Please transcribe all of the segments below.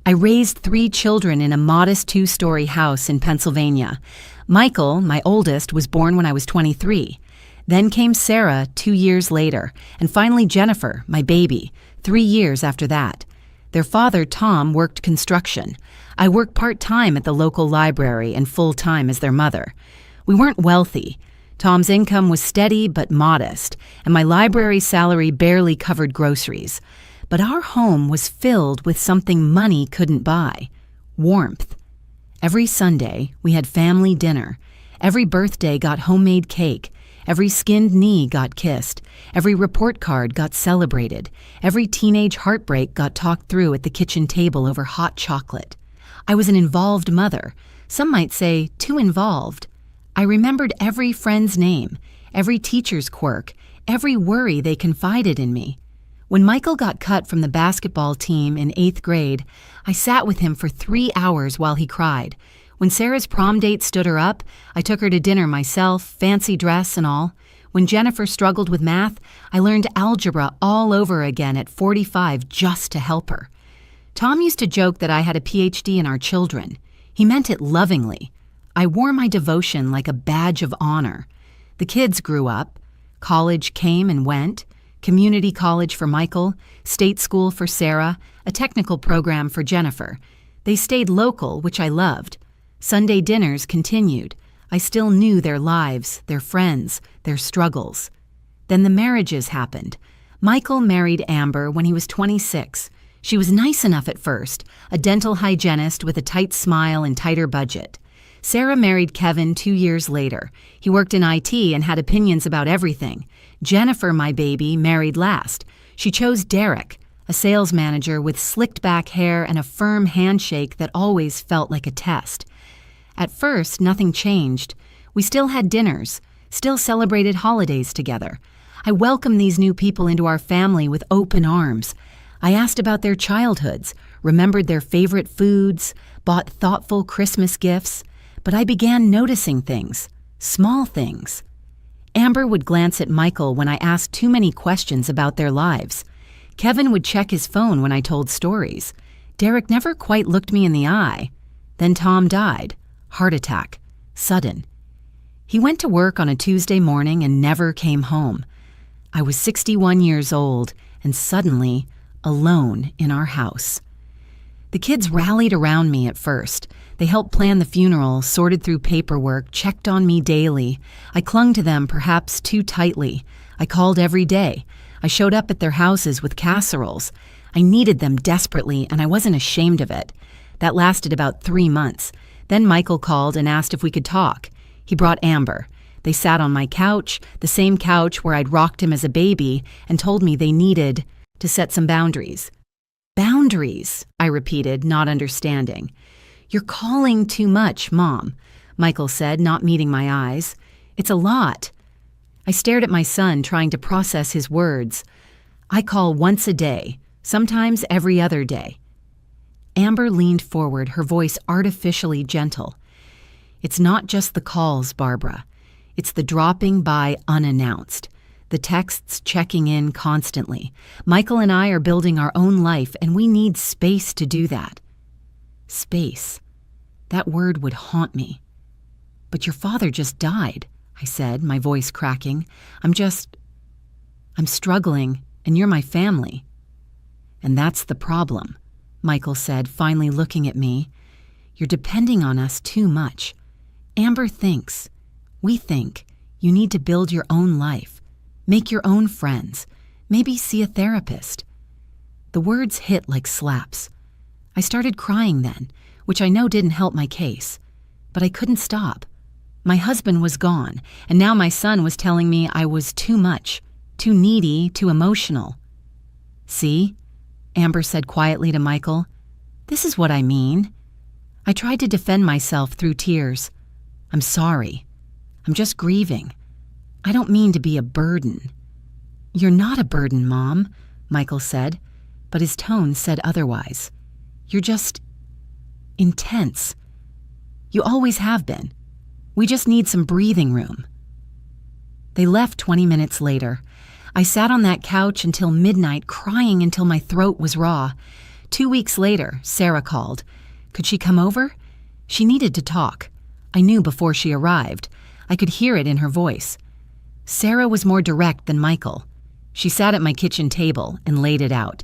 I raised 3 children in a modest 2-story house in Pennsylvania. Michael, my oldest, was born when I was 23. Then came Sarah 2 years later, and finally Jennifer, my baby, 3 years after that. Their father, Tom, worked construction. I worked part-time at the local library and full-time as their mother. We weren't wealthy. Tom's income was steady but modest, and my library salary barely covered groceries. But our home was filled with something money couldn't buy: warmth. Every Sunday, we had family dinner. Every birthday got homemade cake. Every skinned knee got kissed. Every report card got celebrated. Every teenage heartbreak got talked through at the kitchen table over hot chocolate. I was an involved mother. Some might say too involved. I remembered every friend's name, every teacher's quirk, every worry they confided in me. When Michael got cut from the basketball team in 8th grade, I sat with him for 3 hours while he cried. When Sarah's prom date stood her up, I took her to dinner myself, fancy dress and all. When Jennifer struggled with math, I learned algebra all over again at 45 just to help her. Tom used to joke that I had a PhD in our children. He meant it lovingly. I wore my devotion like a badge of honor. The kids grew up. College came and went. Community college for Michael, state school for Sarah, a technical program for Jennifer. They stayed local, which I loved. Sunday dinners continued. I still knew their lives, their friends, their struggles. Then the marriages happened. Michael married Amber when he was 26. She was nice enough at first, a dental hygienist with a tight smile and tighter budget. Sarah married Kevin 2 years later. He worked in IT and had opinions about everything. Jennifer, my baby, married last. She chose Derek, a sales manager with slicked back hair and a firm handshake that always felt like a test. At first, nothing changed. We still had dinners, still celebrated holidays together. I welcomed these new people into our family with open arms. I asked about their childhoods, remembered their favorite foods, bought thoughtful Christmas gifts. But I began noticing things, small things. Amber would glance at Michael when I asked too many questions about their lives. Kevin would check his phone when I told stories. Derek never quite looked me in the eye. Then Tom died. Heart attack. Sudden. He went to work on a Tuesday morning and never came home. I was 61 years old and suddenly alone in our house. The kids rallied around me at first. They helped plan the funeral, sorted through paperwork, checked on me daily. I clung to them perhaps too tightly. I called every day. I showed up at their houses with casseroles. I needed them desperately, and I wasn't ashamed of it. That lasted about 3 months. Then Michael called and asked if we could talk. He brought Amber. They sat on my couch, the same couch where I'd rocked him as a baby, and told me they needed to set some boundaries. Boundaries, I repeated, not understanding. "You're calling too much, Mom," Michael said, not meeting my eyes. "It's a lot." I stared at my son, trying to process his words. "I call once a day, sometimes every other day." Amber leaned forward, her voice artificially gentle. "It's not just the calls, Barbara. It's the dropping by unannounced. The texts checking in constantly. Michael and I are building our own life, and we need space to do that." Space. That word would haunt me. "But your father just died," I said, my voice cracking. I'm struggling, and you're my family." "And that's the problem," Michael said, finally looking at me. "You're depending on us too much. Amber thinks, we think, you need to build your own life, make your own friends, maybe see a therapist." The words hit like slaps. I started crying then, which I know didn't help my case. But I couldn't stop. My husband was gone, and now my son was telling me I was too much, too needy, too emotional. "See?" Amber said quietly to Michael. "This is what I mean." I tried to defend myself through tears. "I'm sorry. I'm just grieving. I don't mean to be a burden." "You're not a burden, Mom," Michael said, but his tone said otherwise. "You're just intense. You always have been. We just need some breathing room." They left 20 minutes later. I sat on that couch until midnight, crying until my throat was raw. 2 weeks later, Sarah called. Could she come over? She needed to talk. I knew before she arrived. I could hear it in her voice. Sarah was more direct than Michael. She sat at my kitchen table and laid it out.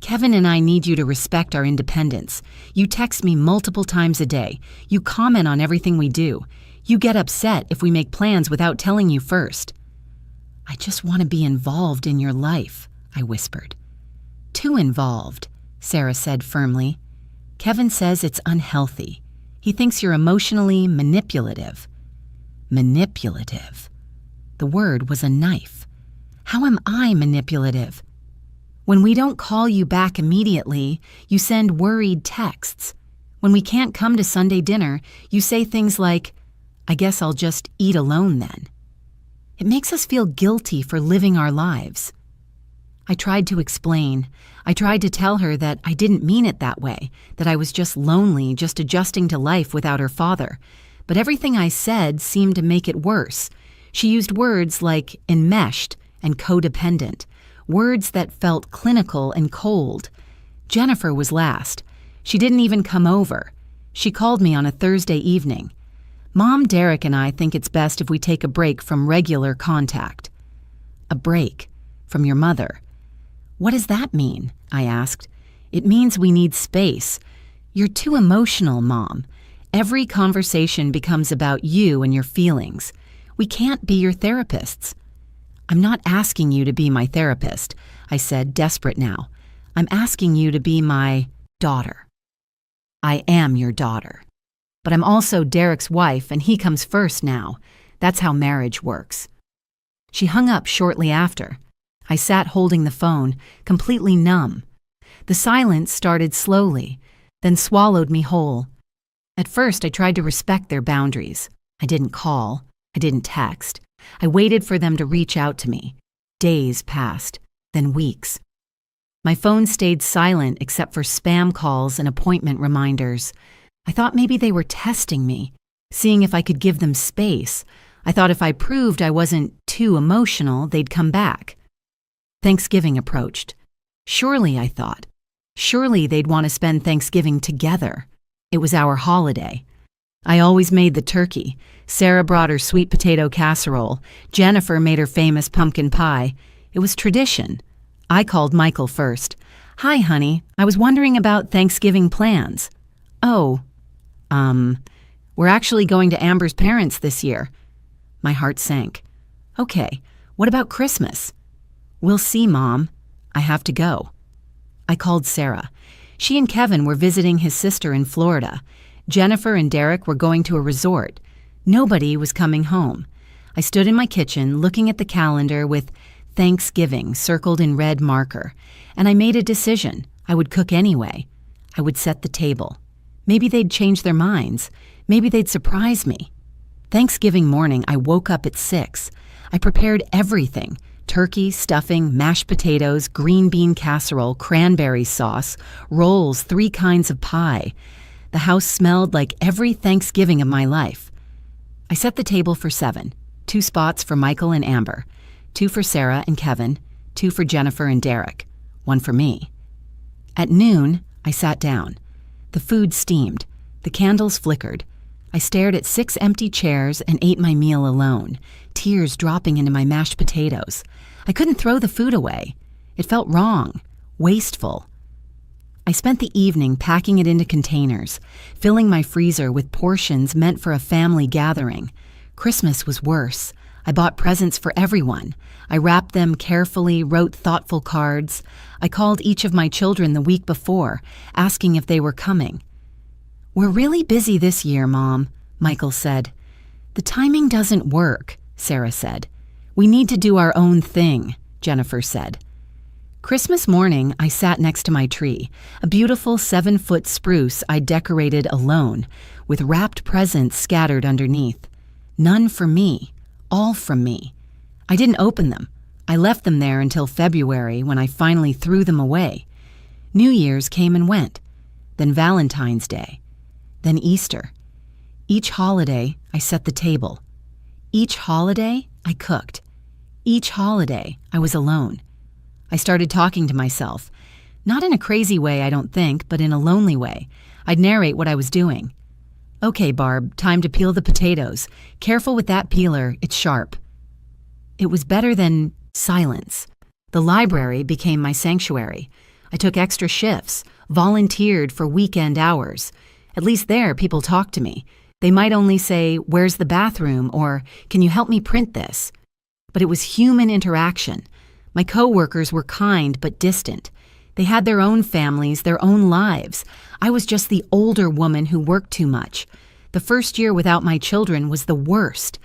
Kevin and I need you to respect our independence. You text me multiple times a day. You comment on everything we do. You get upset if we make plans without telling you first. I just want to be involved in your life, I whispered. Too involved, Sarah said firmly. Kevin says it's unhealthy. He thinks you're emotionally manipulative. Manipulative. The word was a knife. How am I manipulative? When we don't call you back immediately, you send worried texts. When we can't come to Sunday dinner, you say things like, I guess I'll just eat alone then. It makes us feel guilty for living our lives. I tried to explain. I tried to tell her that I didn't mean it that way, that I was just lonely, just adjusting to life without her father. But everything I said seemed to make it worse. She used words like enmeshed and codependent, words that felt clinical and cold. Jennifer was last. She didn't even come over. She called me on a Thursday evening. Mom, Derek, and I think it's best if we take a break from regular contact. A break from your mother. What does that mean? I asked. It means we need space. You're too emotional, Mom. Every conversation becomes about you and your feelings. We can't be your therapists. I'm not asking you to be my therapist, I said, desperate now. I'm asking you to be my daughter. I am your daughter. But I'm also Derek's wife, and he comes first now. That's how marriage works. She hung up shortly after. I sat holding the phone, completely numb. The silence started slowly, then swallowed me whole. At first, I tried to respect their boundaries. I didn't call. I didn't text. I waited for them to reach out to me. Days passed, then weeks. My phone stayed silent except for spam calls and appointment reminders. I thought maybe they were testing me, seeing if I could give them space. I thought if I proved I wasn't too emotional, they'd come back. Thanksgiving approached. Surely, I thought, surely they'd want to spend Thanksgiving together. It was our holiday. I always made the turkey. Sarah brought her sweet potato casserole. Jennifer made her famous pumpkin pie. It was tradition. I called Michael first. Hi, honey. I was wondering about Thanksgiving plans. Oh, we're actually going to Amber's parents this year. My heart sank. Okay, what about Christmas? We'll see, Mom. I have to go. I called Sarah. She and Kevin were visiting his sister in Florida. Jennifer and Derek were going to a resort. Nobody was coming home. I stood in my kitchen looking at the calendar with Thanksgiving circled in red marker, and I made a decision. I would cook anyway. I would set the table. Maybe they'd change their minds. Maybe they'd surprise me. Thanksgiving morning, I woke up at 6. I prepared everything: turkey, stuffing, mashed potatoes, green bean casserole, cranberry sauce, rolls, 3 kinds of pie. The house smelled like every Thanksgiving of my life. I set the table for 7, 2 spots for Michael and Amber, 2 for Sarah and Kevin, 2 for Jennifer and Derek, 1 for me. At noon, I sat down. The food steamed. The candles flickered. I stared at 6 empty chairs and ate my meal alone, tears dropping into my mashed potatoes. I couldn't throw the food away. It felt wrong, wasteful. I spent the evening packing it into containers, filling my freezer with portions meant for a family gathering. Christmas was worse. I bought presents for everyone. I wrapped them carefully, wrote thoughtful cards. I called each of my children the week before, asking if they were coming. We're really busy this year, Mom, Michael said. The timing doesn't work, Sarah said. We need to do our own thing, Jennifer said. Christmas morning, I sat next to my tree, a beautiful 7-foot spruce I decorated alone, with wrapped presents scattered underneath. None for me, all from me. I didn't open them. I left them there until February, when I finally threw them away. New Year's came and went, then Valentine's Day, then Easter. Each holiday, I set the table. Each holiday, I cooked. Each holiday, I was alone. I started talking to myself. Not in a crazy way, I don't think, but in a lonely way. I'd narrate what I was doing. "Okay, Barb, time to peel the potatoes. Careful with that peeler, it's sharp." It was better than silence. The library became my sanctuary. I took extra shifts, volunteered for weekend hours. At least there, people talked to me. They might only say, "Where's the bathroom?" or "Can you help me print this?" But it was human interaction. My coworkers were kind but distant. They had their own families, their own lives. I was just the older woman who worked too much. The first year without my children was the worst.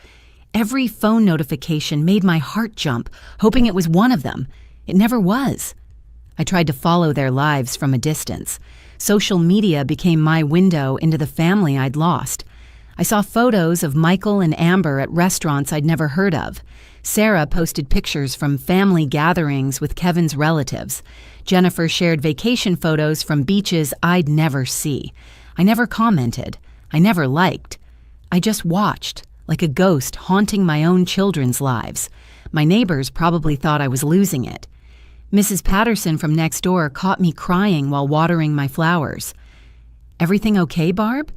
Every phone notification made my heart jump, hoping it was one of them. It never was. I tried to follow their lives from a distance. Social media became my window into the family I'd lost. I saw photos of Michael and Amber at restaurants I'd never heard of. Sarah posted pictures from family gatherings with Kevin's relatives. Jennifer shared vacation photos from beaches I'd never see. I never commented. I never liked. I just watched, like a ghost haunting my own children's lives. My neighbors probably thought I was losing it. Mrs. Patterson from next door caught me crying while watering my flowers. "Everything okay, Barb?"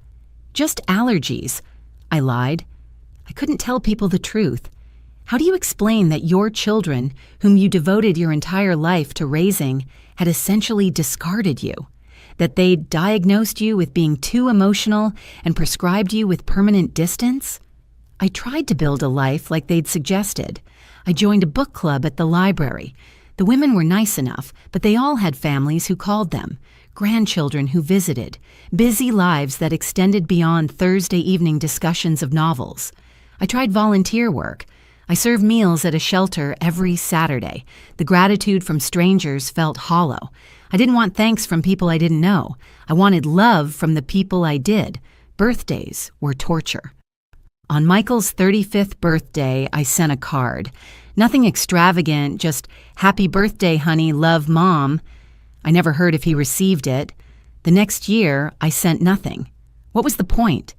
"Just allergies," I lied. I couldn't tell people the truth. How do you explain that your children, whom you devoted your entire life to raising, had essentially discarded you? That they'd diagnosed you with being too emotional and prescribed you with permanent distance? I tried to build a life like they'd suggested. I joined a book club at the library. The women were nice enough, but they all had families who called them, grandchildren who visited, busy lives that extended beyond Thursday evening discussions of novels. I tried volunteer work. I served meals at a shelter every Saturday. The gratitude from strangers felt hollow. I didn't want thanks from people I didn't know. I wanted love from the people I did. Birthdays were torture. On Michael's 35th birthday, I sent a card. Nothing extravagant, just "Happy birthday, honey, love, Mom." I never heard if he received it. The next year, I sent nothing. What was the point?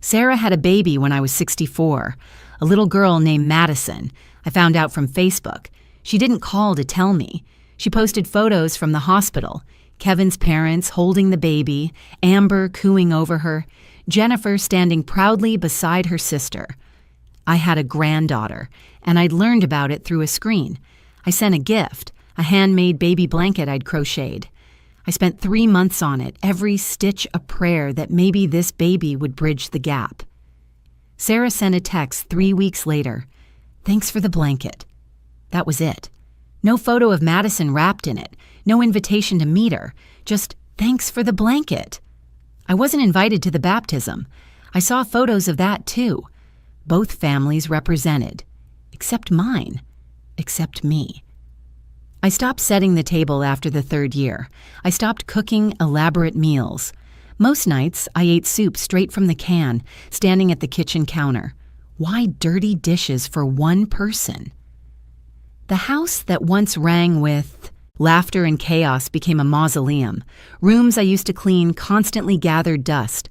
Sarah had a baby when I was 64, a little girl named Madison. I found out from Facebook. She didn't call to tell me. She posted photos from the hospital, Kevin's parents holding the baby, Amber cooing over her, Jennifer standing proudly beside her sister. I had a granddaughter, and I'd learned about it through a screen. I sent a gift, a handmade baby blanket I'd crocheted. I spent 3 months on it, every stitch a prayer that maybe this baby would bridge the gap. Sarah sent a text 3 weeks later. "Thanks for the blanket." That was it. No photo of Madison wrapped in it, no invitation to meet her, just "thanks for the blanket." I wasn't invited to the baptism. I saw photos of that too. Both families represented. Except mine. Except me. I stopped setting the table after the 3rd year. I stopped cooking elaborate meals. Most nights, I ate soup straight from the can, standing at the kitchen counter. Why dirty dishes for one person? The house that once rang with laughter and chaos became a mausoleum. Rooms I used to clean constantly gathered dust.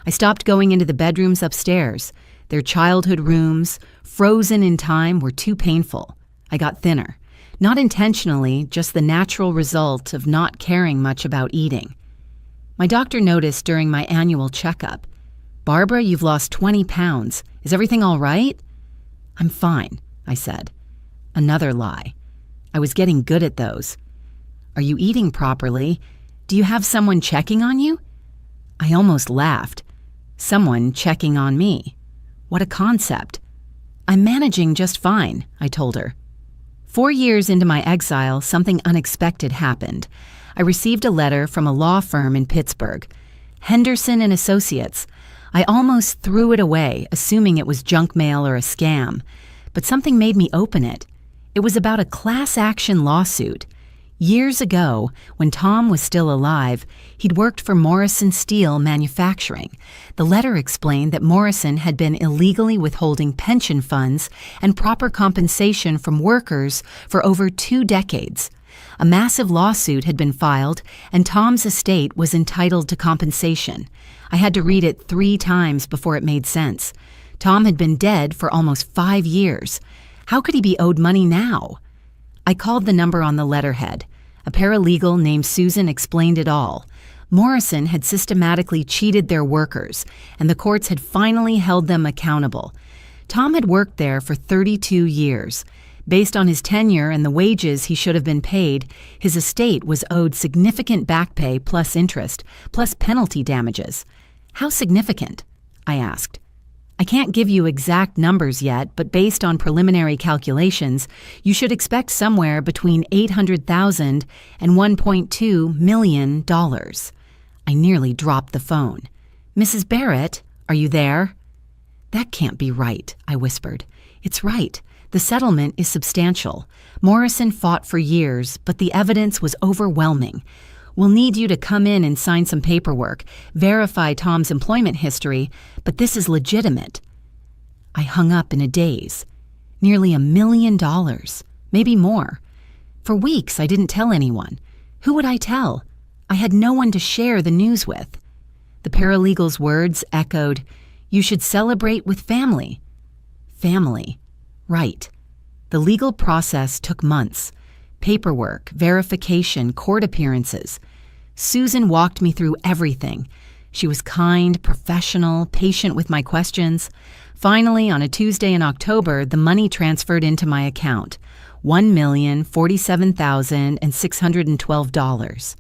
I stopped going into the bedrooms upstairs. Their childhood rooms, frozen in time, were too painful. I got thinner. Not intentionally, just the natural result of not caring much about eating. My doctor noticed during my annual checkup, "Barbara, you've lost 20 pounds. Is everything all right?" "I'm fine," I said. Another lie. I was getting good at those. "Are you eating properly? Do you have someone checking on you?" I almost laughed. Someone checking on me. What a concept. "I'm managing just fine," I told her. 4 years into my exile, something unexpected happened. I received a letter from a law firm in Pittsburgh, Henderson and Associates. I almost threw it away, assuming it was junk mail or a scam. But something made me open it. It was about a class action lawsuit. Years ago, when Tom was still alive, he'd worked for Morrison Steel Manufacturing. The letter explained that Morrison had been illegally withholding pension funds and proper compensation from workers for over 2 decades. A massive lawsuit had been filed, and Tom's estate was entitled to compensation. I had to read it 3 times before it made sense. Tom had been dead for almost 5 years. How could he be owed money now? I called the number on the letterhead. A paralegal named Susan explained it all. Morrison had systematically cheated their workers, and the courts had finally held them accountable. Tom had worked there for 32 years. Based on his tenure and the wages he should have been paid, his estate was owed significant back pay plus interest, plus penalty damages. How significant? I asked. I can't give you exact numbers yet, but based on preliminary calculations, you should expect somewhere between $800,000 and $1.2 million. I nearly dropped the phone. Mrs. Barrett, are you there? That can't be right, I whispered. It's right. The settlement is substantial. Morrison fought for years, but the evidence was overwhelming. We'll need you to come in and sign some paperwork, verify Tom's employment history, but this is legitimate. I hung up in a daze. Nearly $1 million, maybe more. For weeks, I didn't tell anyone. Who would I tell? I had no one to share the news with. The paralegal's words echoed, "You should celebrate with family." Family. Right. The legal process took months. Paperwork, verification, court appearances. Susan walked me through everything. She was kind, professional, patient with my questions. Finally, on a Tuesday in October, the money transferred into my account, $1,047,612.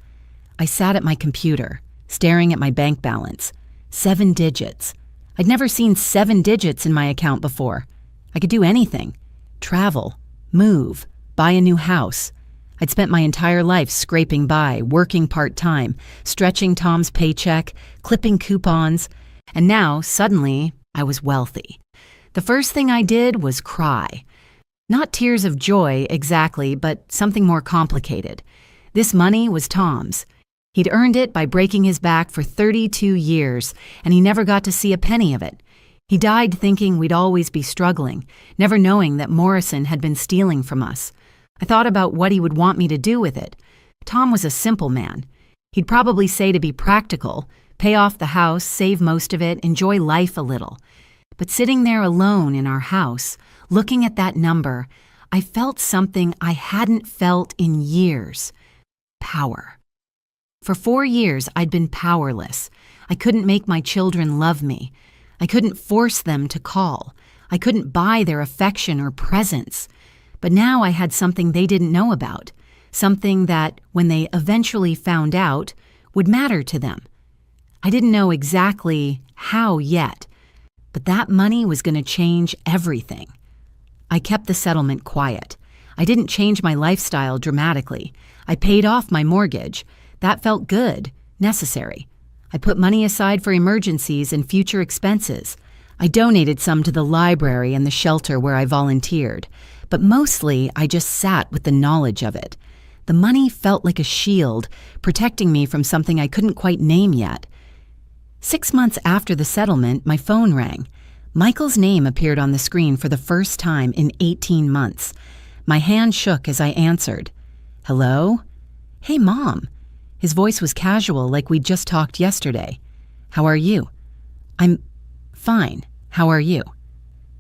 I sat at my computer, staring at my bank balance. 7 digits. I'd never seen 7 digits in my account before. I could do anything. Travel, move, buy a new house. I'd spent my entire life scraping by, working part-time, stretching Tom's paycheck, clipping coupons, and now, suddenly, I was wealthy. The first thing I did was cry. Not tears of joy, exactly, but something more complicated. This money was Tom's. He'd earned it by breaking his back for 32 years, and he never got to see a penny of it. He died thinking we'd always be struggling, never knowing that Morrison had been stealing from us. I thought about what he would want me to do with it. Tom was a simple man. He'd probably say to be practical, pay off the house, save most of it, enjoy life a little. But sitting there alone in our house, looking at that number, I felt something I hadn't felt in years. Power. For 4 years, I'd been powerless. I couldn't make my children love me. I couldn't force them to call. I couldn't buy their affection or presence. But now I had something they didn't know about, something that, when they eventually found out, would matter to them. I didn't know exactly how yet, but that money was going to change everything. I kept the settlement quiet. I didn't change my lifestyle dramatically. I paid off my mortgage. That felt good, necessary. I put money aside for emergencies and future expenses. I donated some to the library and the shelter where I volunteered, but mostly I just sat with the knowledge of it. The money felt like a shield, protecting me from something I couldn't quite name yet. 6 months after the settlement, my phone rang. Michael's name appeared on the screen for the first time in 18 months. My hand shook as I answered. "Hello?" "Hey, Mom." His voice was casual, like we'd just talked yesterday. "How are you?" "I'm fine. How are you?"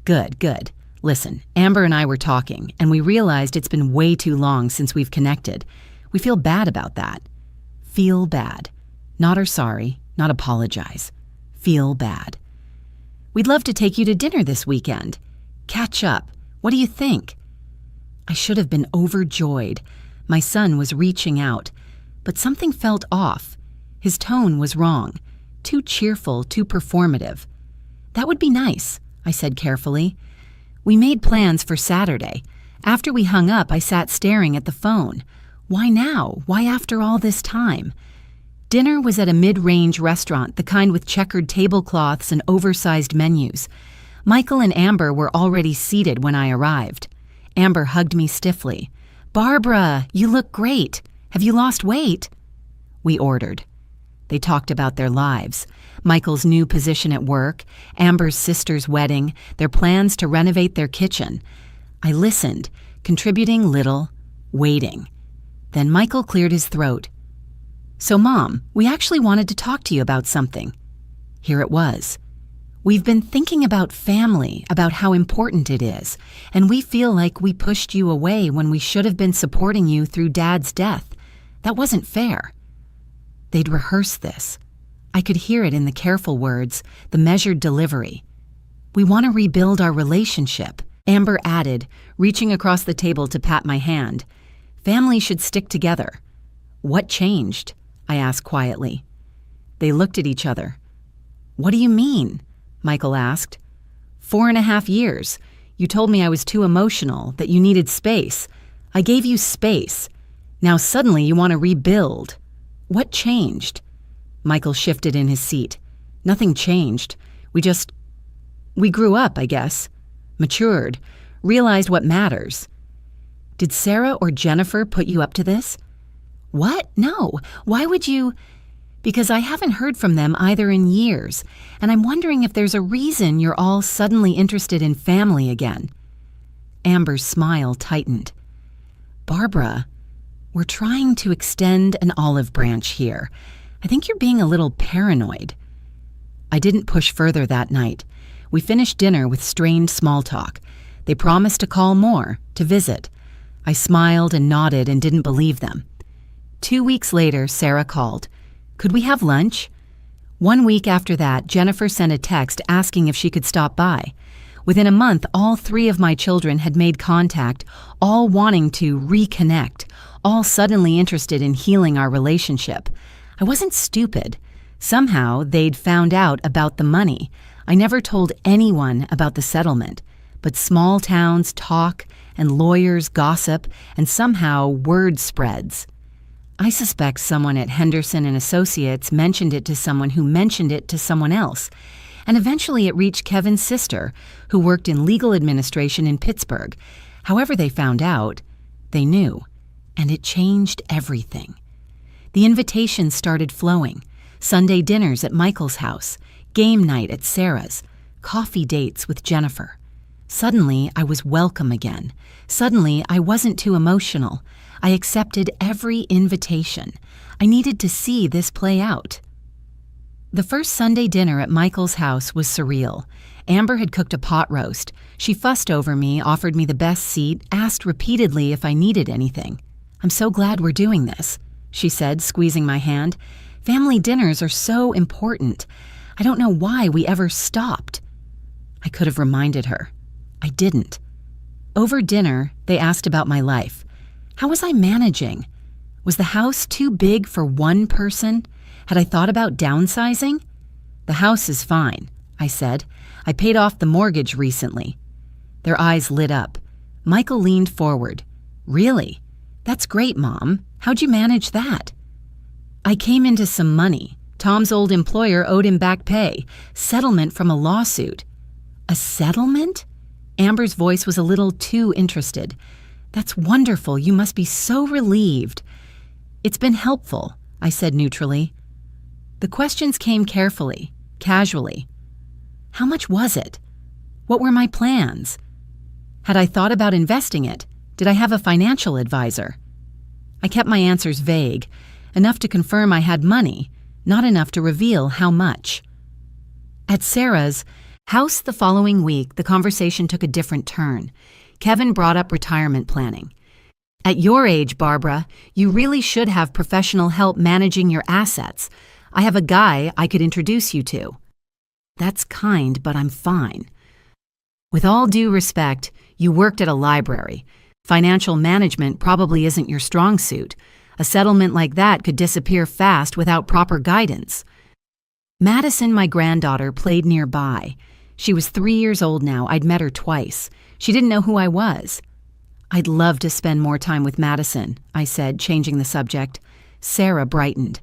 "Good, good. Listen, Amber and I were talking, and we realized it's been way too long since we've connected. We feel bad about that." Feel bad. Not are sorry, not apologize. Feel bad. "We'd love to take you to dinner this weekend. Catch up. What do you think?" I should have been overjoyed. My son was reaching out. But something felt off. His tone was wrong. Too cheerful, too performative. "That would be nice," I said carefully. We made plans for Saturday. After we hung up, I sat staring at the phone. Why now? Why after all this time? Dinner was at a mid-range restaurant, the kind with checkered tablecloths and oversized menus. Michael and Amber were already seated when I arrived. Amber hugged me stiffly. "Barbara, you look great. Have you lost weight?" We ordered. They talked about their lives, Michael's new position at work, Amber's sister's wedding, their plans to renovate their kitchen. I listened, contributing little, waiting. Then Michael cleared his throat. "So, Mom, we actually wanted to talk to you about something." Here it was. "We've been thinking about family, about how important it is, and we feel like we pushed you away when we should have been supporting you through Dad's death. That wasn't fair. They'd rehearsed this. I could hear it in the careful words, the measured delivery. We want to rebuild our relationship, Amber added, reaching across the table to pat my hand. Families should stick together. What changed? I asked quietly. They looked at each other. What do you mean? Michael asked. 4.5 years. You told me I was too emotional, that you needed space. I gave you space. Now suddenly you want to rebuild. What changed? Michael shifted in his seat. Nothing changed. We grew up, I guess. Matured. Realized what matters. Did Sarah or Jennifer put you up to this? What? No. Why would you? Because I haven't heard from them either in years, and I'm wondering if there's a reason you're all suddenly interested in family again. Amber's smile tightened. Barbara, we're trying to extend an olive branch here. I think you're being a little paranoid. I didn't push further that night. We finished dinner with strained small talk. They promised to call more, to visit. I smiled and nodded and didn't believe them. 2 weeks later, Sarah called. Could we have lunch? 1 week after that, Jennifer sent a text asking if she could stop by. Within a month, all 3 of my children had made contact, all wanting to reconnect, all suddenly interested in healing our relationship. I wasn't stupid. Somehow, they'd found out about the money. I never told anyone about the settlement, but small towns talk, and lawyers gossip, and somehow word spreads. I suspect someone at Henderson and Associates mentioned it to someone who mentioned it to someone else, and eventually it reached Kevin's sister, who worked in legal administration in Pittsburgh. However they found out, they knew, and it changed everything. The invitations started flowing. Sunday dinners at Michael's house, game night at Sarah's, coffee dates with Jennifer. Suddenly, I was welcome again. Suddenly, I wasn't too emotional. I accepted every invitation. I needed to see this play out. The first Sunday dinner at Michael's house was surreal. Amber had cooked a pot roast. She fussed over me, offered me the best seat, asked repeatedly if I needed anything. I'm so glad we're doing this, she said, squeezing my hand. Family dinners are so important. I don't know why we ever stopped. I could have reminded her. I didn't. Over dinner, they asked about my life. How was I managing? Was the house too big for one person? Had I thought about downsizing? The house is fine, I said. I paid off the mortgage recently. Their eyes lit up. Michael leaned forward. Really? That's great, Mom. How'd you manage that? I came into some money. Tom's old employer owed him back pay. Settlement from a lawsuit. A settlement? Amber's voice was a little too interested. That's wonderful. You must be so relieved. It's been helpful, I said neutrally. The questions came carefully, casually. How much was it? What were my plans? Had I thought about investing it? Did I have a financial advisor? I kept my answers vague, enough to confirm I had money, not enough to reveal how much. At Sarah's house the following week, the conversation took a different turn. Kevin brought up retirement planning. At your age, Barbara, you really should have professional help managing your assets. I have a guy I could introduce you to. That's kind, but I'm fine. With all due respect, you worked at a library. Financial management probably isn't your strong suit. A settlement like that could disappear fast without proper guidance. Madison, my granddaughter, played nearby. She was 3 years old now. I'd met her twice. She didn't know who I was. I'd love to spend more time with Madison, I said, changing the subject. Sarah brightened.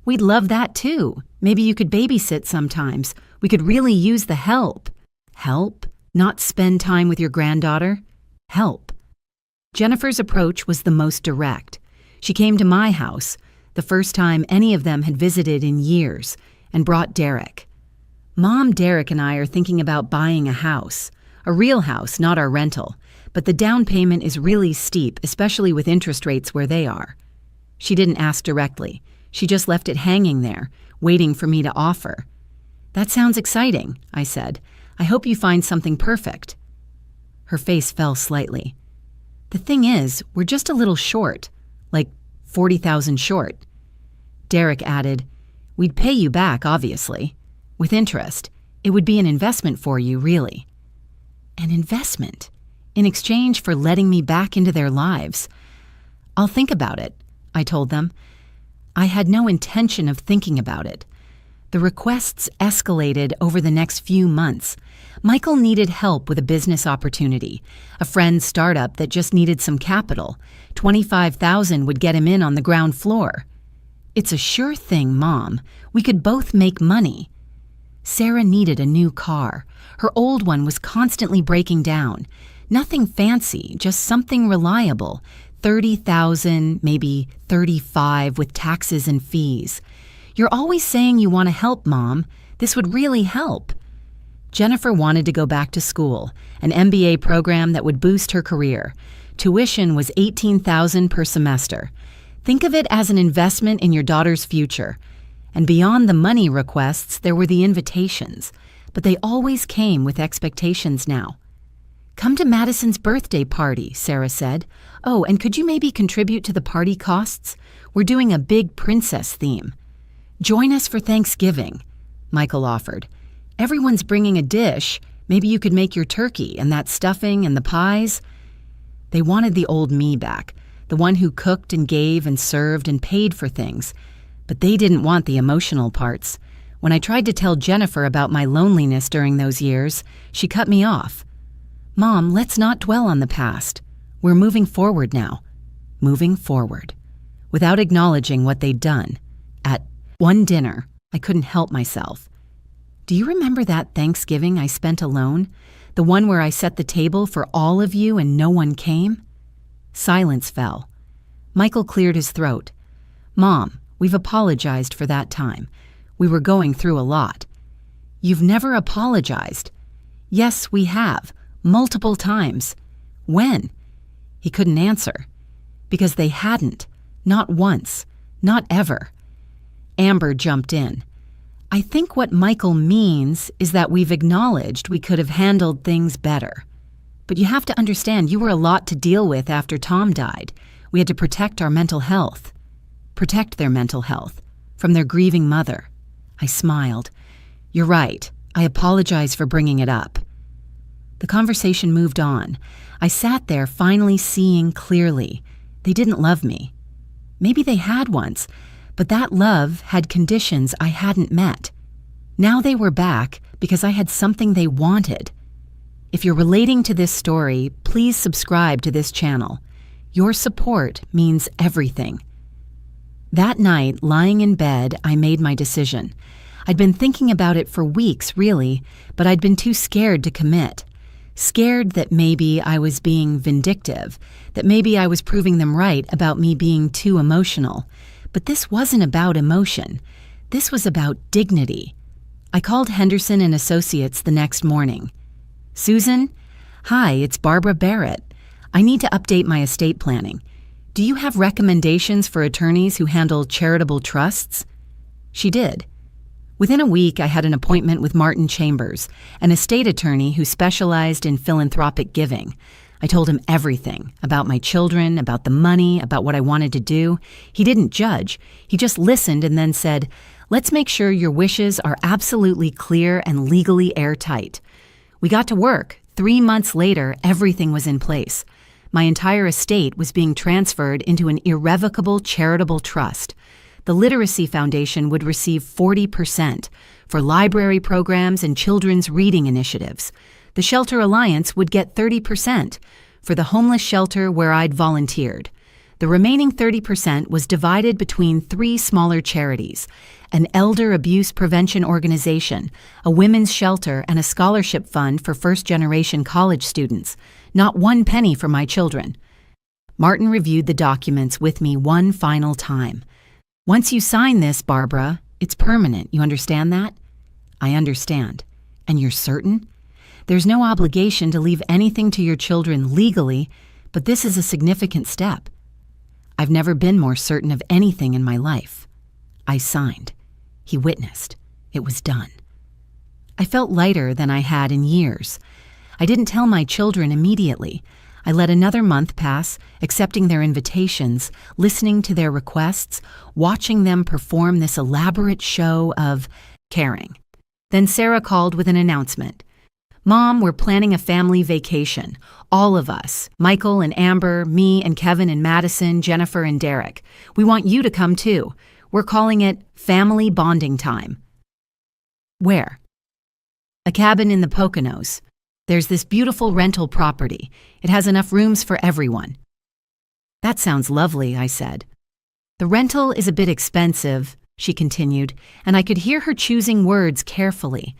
We'd love that too. Maybe you could babysit sometimes. We could really use the help. Help? Not spend time with your granddaughter? Help. Jennifer's approach was the most direct. She came to my house, the first time any of them had visited in years, and brought Derek. Mom, Derek, and I are thinking about buying a house. A real house, not our rental. But the down payment is really steep, especially with interest rates where they are. She didn't ask directly. She just left it hanging there, waiting for me to offer. That sounds exciting, I said. I hope you find something perfect. Her face fell slightly. The thing is, we're just a little short, like $40,000 short. Derek added, "We'd pay you back, obviously. With interest. It would be an investment for you, really." An investment? In exchange for letting me back into their lives. "I'll think about it," I told them. I had no intention of thinking about it. The requests escalated over the next few months. Michael needed help with a business opportunity, a friend's startup that just needed some capital. $25,000 would get him in on the ground floor. "It's a sure thing, Mom. We could both make money." Sarah needed a new car. Her old one was constantly breaking down. Nothing fancy, just something reliable. $30,000, maybe $35,000 with taxes and fees. "You're always saying you want to help, Mom. This would really help." Jennifer wanted to go back to school, an MBA program that would boost her career. Tuition was $18,000 per semester. Think of it as an investment in your daughter's future. And beyond the money requests, there were the invitations. But they always came with expectations now. "Come to Madison's birthday party," Sarah said. "Oh, and could you maybe contribute to the party costs? We're doing a big princess theme." "Join us for Thanksgiving," Michael offered. "Everyone's bringing a dish. Maybe you could make your turkey and that stuffing and the pies." They wanted the old me back, the one who cooked and gave and served and paid for things. But they didn't want the emotional parts. When I tried to tell Jennifer about my loneliness during those years, she cut me off. "Mom, let's not dwell on the past. We're moving forward now." Moving forward. Without acknowledging what they'd done. At one dinner, I couldn't help myself. "Do you remember that Thanksgiving I spent alone? The one where I set the table for all of you and no one came?" Silence fell. Michael cleared his throat. "Mom, we've apologized for that time. We were going through a lot." "You've never apologized." "Yes, we have. Multiple times." "When?" He couldn't answer. Because they hadn't. Not once. Not ever. Amber jumped in. "I think what Michael means is that we've acknowledged we could have handled things better. But you have to understand you were a lot to deal with after Tom died. We had to protect our mental health." Protect their mental health. From their grieving mother. I smiled. "You're right. I apologize for bringing it up." The conversation moved on. I sat there finally seeing clearly. They didn't love me. Maybe they had once, but that love had conditions I hadn't met. Now they were back because I had something they wanted. If you're relating to this story, please subscribe to this channel. Your support means everything. That night, lying in bed, I made my decision. I'd been thinking about it for weeks, really, but I'd been too scared to commit. Scared that maybe I was being vindictive, that maybe I was proving them right about me being too emotional. But this wasn't about emotion. This was about dignity. I called Henderson and Associates the next morning. "Susan? Hi, it's Barbara Barrett. I need to update my estate planning. Do you have recommendations for attorneys who handle charitable trusts?" She did. Within a week, I had an appointment with Martin Chambers, an estate attorney who specialized in philanthropic giving. I told him everything about my children, about the money, about what I wanted to do. He didn't judge. He just listened and then said, "Let's make sure your wishes are absolutely clear and legally airtight." We got to work. 3 months later, everything was in place. My entire estate was being transferred into an irrevocable charitable trust. The Literacy Foundation would receive 40% for library programs and children's reading initiatives. The Shelter Alliance would get 30% for the homeless shelter where I'd volunteered. The remaining 30% was divided between 3 smaller charities, an elder abuse prevention organization, a women's shelter, and a scholarship fund for first-generation college students. Not 1 penny for my children. Martin reviewed the documents with me one final time. "Once you sign this, Barbara, it's permanent. You understand that?" "I understand." "And you're certain?" "There's no obligation to leave anything to your children legally, but this is a significant step." I've never been more certain of anything in my life. I signed. He witnessed. It was done. I felt lighter than I had in years. I didn't tell my children immediately. I let another month pass, accepting their invitations, listening to their requests, watching them perform this elaborate show of caring. Then Sarah called with an announcement. "Mom, we're planning a family vacation. All of us, Michael and Amber, me and Kevin and Madison, Jennifer and Derek. We want you to come too. We're calling it Family Bonding Time." "Where?" "A cabin in the Poconos. There's this beautiful rental property. It has enough rooms for everyone." "That sounds lovely," I said. "The rental is a bit expensive," she continued, and I could hear her choosing words carefully.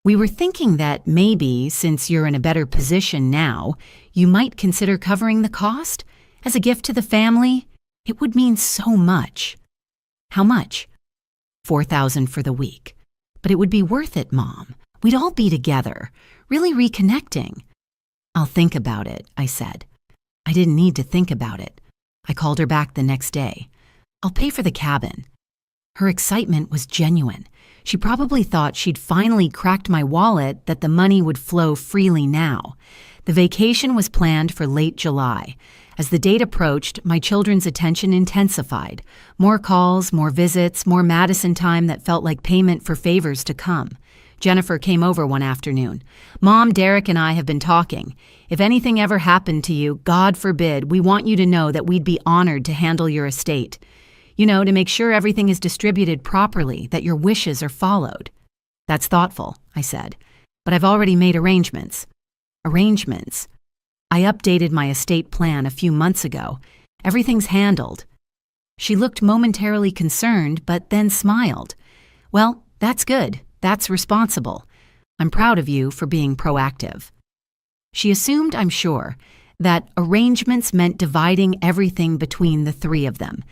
"We were thinking that maybe, since you're in a better position now, you might consider covering the cost? As a gift to the family? It would mean so much." "How much?" $4,000 for the week. "But it would be worth it, Mom. We'd all be together, really reconnecting." "I'll think about it," I said. I didn't need to think about it. I called her back the next day. "I'll pay for the cabin." Her excitement was genuine. She probably thought she'd finally cracked my wallet, that the money would flow freely now. The vacation was planned for late July. As the date approached, my children's attention intensified. More calls, more visits, more Madison time that felt like payment for favors to come. Jennifer came over one afternoon. "Mom, Derek and I have been talking. If anything ever happened to you, God forbid, we want you to know that we'd be honored to handle your estate. You know, to make sure everything is distributed properly, that your wishes are followed." "That's thoughtful," I said. "But I've already made arrangements." "Arrangements?" "I updated my estate plan a few months ago. Everything's handled." She looked momentarily concerned, but then smiled. "Well, that's good. That's responsible. I'm proud of you for being proactive." She assumed, I'm sure, that arrangements meant dividing everything between the three of them,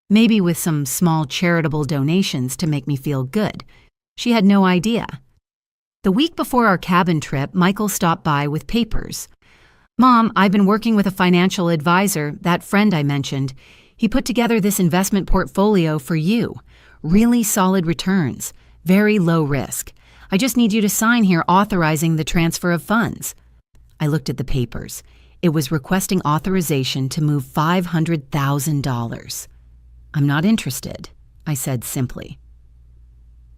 maybe with some small charitable donations to make me feel good. She had no idea. The week before our cabin trip, Michael stopped by with papers. "Mom, I've been working with a financial advisor, that friend I mentioned. He put together this investment portfolio for you. Really solid returns, very low risk. I just need you to sign here authorizing the transfer of funds." I looked at the papers. It was requesting authorization to move $500,000. "I'm not interested," I said simply.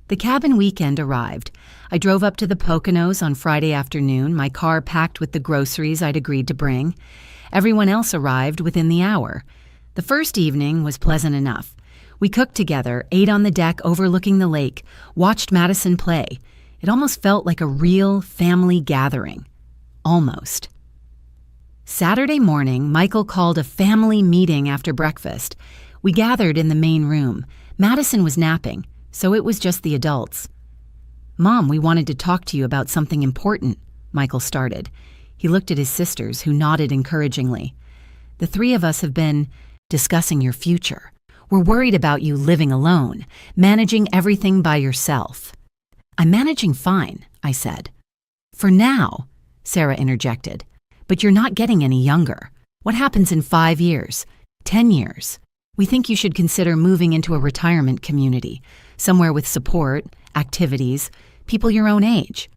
The cabin weekend arrived. I drove up to the Poconos on Friday afternoon, my car packed with the groceries I'd agreed to bring. Everyone else arrived within the hour. The first evening was pleasant enough. We cooked together, ate on the deck overlooking the lake, watched Madison play. It almost felt like a real family gathering. Almost. Saturday morning, Michael called a family meeting after breakfast. We gathered in the main room. Madison was napping, so it was just the adults. "Mom, we wanted to talk to you about something important," Michael started. He looked at his sisters, who nodded encouragingly. "The three of us have been discussing your future. We're worried about you living alone, managing everything by yourself." "I'm managing fine," I said. "For now," Sarah interjected. "But you're not getting any younger. What happens in 5 years, 10 years? We think you should consider moving into a retirement community, somewhere with support, activities, people your own age."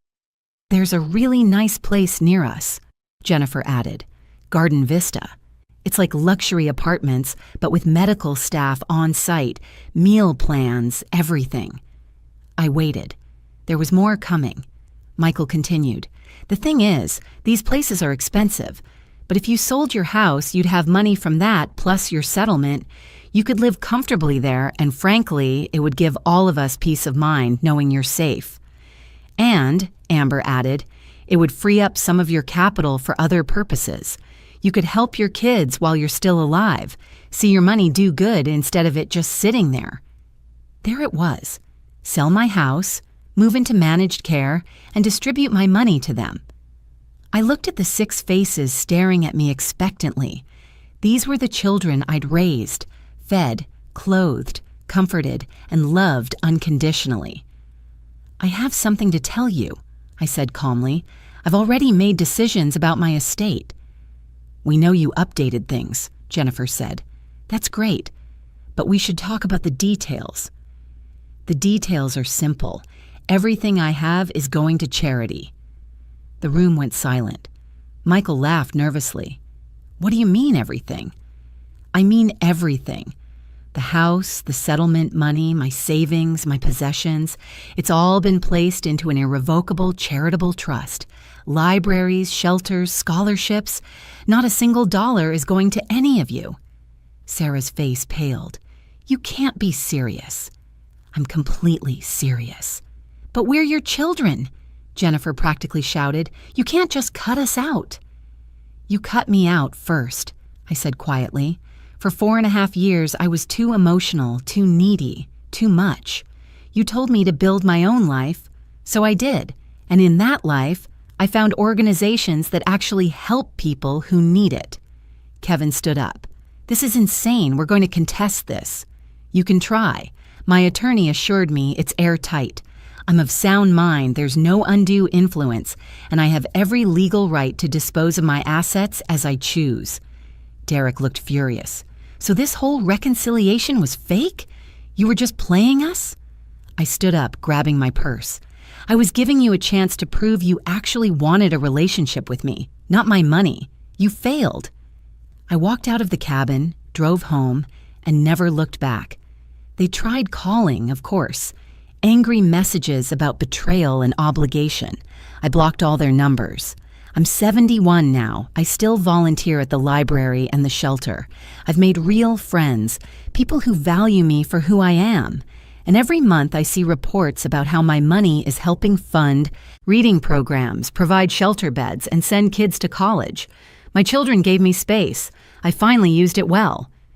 "There's a really nice place near us," Jennifer added. "Garden Vista. It's like luxury apartments, but with medical staff on site, meal plans, everything." I waited. There was more coming. Michael continued. "The thing is, these places are expensive, but if you sold your house, you'd have money from that plus your settlement. You could live comfortably there, and frankly, it would give all of us peace of mind knowing you're safe. And," Amber added, "it would free up some of your capital for other purposes. You could help your kids while you're still alive, see your money do good instead of it just sitting there." There it was. Sell my house, move into managed care, and distribute my money to them. I looked at the 6 faces staring at me expectantly. These were the children I'd raised, fed, clothed, comforted, and loved unconditionally. "I have something to tell you," I said calmly. "I've already made decisions about my estate." "We know you updated things," Jennifer said. "That's great, but we should talk about the details." "The details are simple. Everything I have is going to charity." The room went silent. Michael laughed nervously. What do you mean, everything? I mean everything. The house, the settlement money, my savings, my possessions, it's all been placed into an irrevocable charitable trust. Libraries, shelters, scholarships. Not a single dollar is going to any of you. Sarah's face paled. You can't be serious. I'm completely serious. But we're your children, Jennifer practically shouted. You can't just cut us out. You cut me out first, I said quietly. For 4.5 years, I was too emotional, too needy, too much. You told me to build my own life, so I did. And in that life, I found organizations that actually help people who need it. Kevin stood up. This is insane. We're going to contest this. You can try. My attorney assured me it's airtight. I'm of sound mind, there's no undue influence, and I have every legal right to dispose of my assets as I choose. Derek looked furious. So this whole reconciliation was fake? You were just playing us? I stood up, grabbing my purse. I was giving you a chance to prove you actually wanted a relationship with me, not my money. You failed. I walked out of the cabin, drove home, and never looked back. They tried calling, of course. Angry messages about betrayal and obligation. I blocked all their numbers. I'm 71 now. I still volunteer at the library and the shelter. I've made real friends, people who value me for who I am. And every month I see reports about how my money is helping fund reading programs, provide shelter beds, and send kids to college. My children gave me space. I finally used it well.